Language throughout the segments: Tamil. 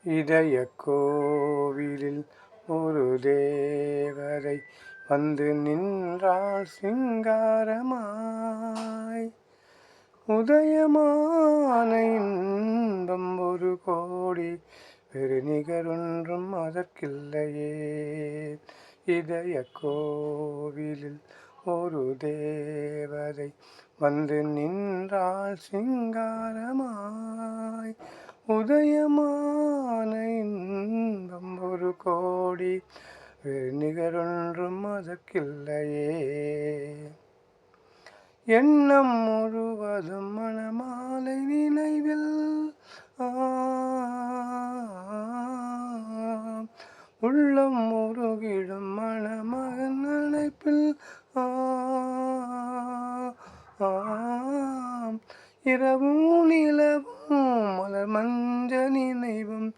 இதயக் கோவிலில் ஒரு தேவதை வந்து நின்றாள் சிங்காரமாய். உதயமான இன்பம் ஒரு கோடி, வேறு நிகரொன்றும் அதற்கில்லையே. இதயக் கோவிலில் ஒரு தேவதை வந்து நின்றாள் சிங்காரமாய். உதயமான இன்பம் ஒரு கோடி, வேறு நிகரொன்றும் அதற்கில்லையே. எண்ணம் முழுவதும் மணமாலை நினைவில், உள்ளம் முருகிடும் மணமகன் அழைப்பில். இரவும் நிலவும் மலர் மஞ்ச நினைவும்,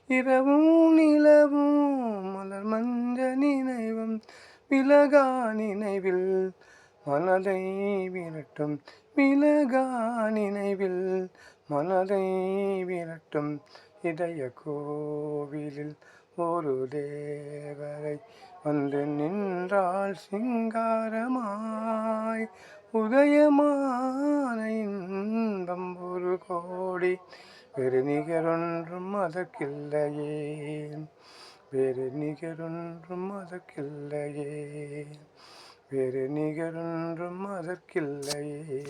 இரவும் நிலவும் மலர் மஞ்ச நினைவும், விலகா நினைவில் மனதை விரட்டும், விலகா நினைவில் மனதை விரட்டும். இதயக் கோவிலில் ஒரு தேவதை வந்து நின்றாள் சிங்காரமாய். உதயமான இன்பம் ஒரு கோடி, வேறு நிகரொன்றும் அதற்கில்லையே. வேறு நிகரொன்றும் அதற்கில்லையே. வேறு நிகரொன்றும் அதற்கில்லையே.